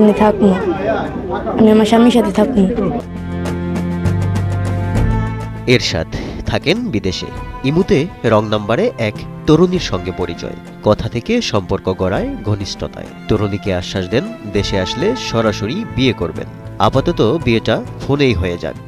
এখানে থাকবো, আমি আমার স্বামীর সাথে থাকবো। এরশাদ থাকেন বিদেশে। ইমুতে রং নাম্বারে এক তরুণীর সঙ্গে পরিচয়, কথা থেকে সম্পর্ক গড়ায় ঘনিষ্ঠতায়। তরুণীকে আশ্বাস দেন দেশে আসলে সরাসরি বিয়ে করবেন, আপাতত বিয়েটা ফোনেই হয়ে যাক।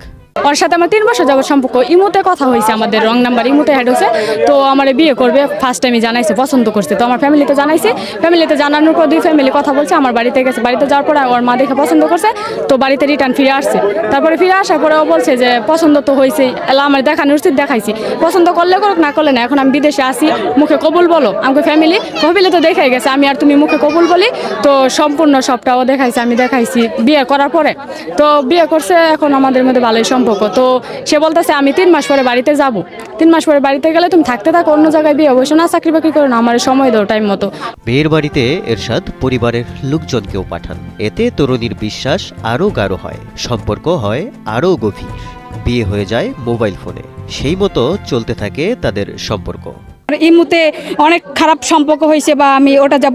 ওর সাথে আমার 3 বছর যাবত সম্পর্ক, ইমুতে কথা হয়েছে, আমাদের রং নাম্বার ইমুতে হেড হয়েছে। তো আমার বিয়ে করবে ফার্স্ট টাইমে জানাইছে, পছন্দ করছে। তো আমার ফ্যামিলিতে জানাইছে, ফ্যামিলিতে জানানোর পর 2 ফ্যামিলি কথা বলছে, আমার বাড়িতে গেছে। বাড়িতে যাওয়ার পরে ওর মা দেখে পছন্দ করছে, তো বাড়িতে রিটার্ন ফিরে আসছে। তারপরে ফিরে আসার পরে ও বলছে যে পছন্দ তো হয়েছে, এলা আমার দেখানোর উচিত, দেখাইছি। পছন্দ করলে করুক, না করলে না, এখন আমি বিদেশে আসি, মুখে কবুল বলো। আমাকে ফ্যামিলি তো দেখাই গেছে, আমি আর তুমি মুখে কবুল বলি। তো সম্পূর্ণ সবটা ও দেখাইছে, আমি দেখাইছি বিয়ে করার পরে। তো বিয়ে করছে, এখন আমাদের মধ্যে ভালোই সম্পর্ক। তো সে বলতেছে আমি 3 মাস পরে বাড়িতে যাব, 3 মাস পরে বাড়িতে গেলে তুমি থাকতে থাকো, অন্য জায়গায় বিয়ে বসো না, চাকরি বাকরি করো না, আমার সময় দাও টাইম মতো। বিয়ের বাড়িতে এরশাদ পরিবারের লোকজনকেও পাঠান, এতে তরুণীর বিশ্বাস আরও গাঢ় হয়, সম্পর্ক হয় আরও গভীর। বিয়ে হয়ে যায় মোবাইল ফোনে, সেই মতো চলতে থাকে তাদের সম্পর্ক। ইমুতে অনেক খারাপ সম্পর্ক হয়েছে, বা আমি ওটা যা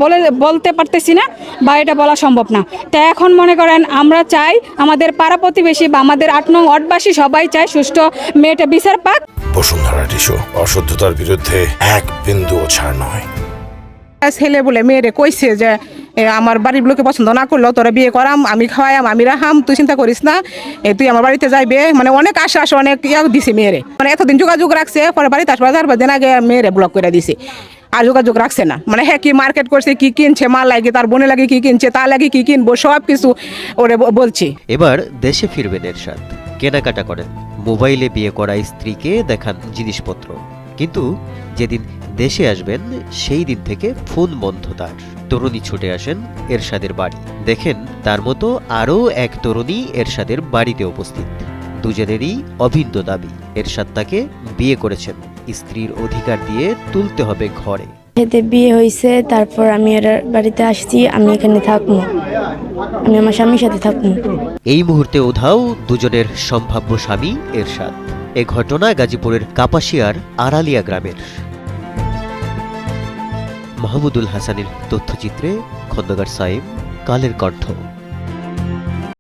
বলতে পারতেছি না, বা এটা বলা সম্ভব না। তা এখন মনে করেন আমরা চাই আমাদের পাড়া প্রতিবেশী বা আমাদের 8 নং ওয়ার্ডবাসী সবাই চাই সুষ্ঠু মেয়েটা বিচার পাক। বসুন্ধরা টিস্যু, অশুদ্ধতার বিরুদ্ধে এক বিন্দুও ছাড় নয়। ছেলে বলে মেয়েরে কইছে যে আমার বাড়ির লোকে পছন্দ না করলেও তোরা বিয়ে করাম, আমি খাওয়াইম, আমি রাহাম, তুই চিন্তা করিস না, তুই আমার বাড়িতে যাইবে। মানে অনেক আশ্বাস, অনেক দিছে মেয়েরে। মানে এতদিন যোগাযোগ রাখছে, পরে বাড়িতে আসবার 4-5 দিন আগে মেয়েরে ব্লক করে দিছে, আর যোগাযোগ রাখছে না। মানে হ্যাঁ কি মার্কেট করছে, কি কিনছে, মাল লাগে, তার বোনে লাগে কি কিনছে, তার লাগে কি কিনবো, সব কিছু ওরে বলছি। এবার দেশে ফিরবেন এরশাদ, কেনাকাটা করেন, মোবাইলে বিয়ে করা স্ত্রীকে দেখান জিনিসপত্র। কিন্তু যেদিন দেশে আসবেন সেই দিন থেকে ফোন বন্ধ তার। তরুণী ছুটে আসেন এরশাদের বাড়ি, দেখেন তার মতো আরও এক তরুণী এরশাদের বাড়িতে উপস্থিত। দুজনেরই অভিন্ন দাবি, এরশাদ তাকে বিয়ে করেছেন, স্ত্রীর অধিকার দিয়ে তুলতে হবে ঘরে। এতে বিয়ে হয়েছে, তারপর আমি এর বাড়িতে আসছি, আমি এখানে থাকবো, আমি আমার স্বামীর সাথে থাকবো। এই মুহূর্তে উধাও দুজনের সম্ভাব্য স্বামী এরশাদ। এ ঘটনা গাজীপুরের কাপাসিয়ার আড়ালিয়া গ্রামের। মাহমুদুল হাসানের তথ্যচিত্রে খন্দকার সাইম, কালের কণ্ঠ।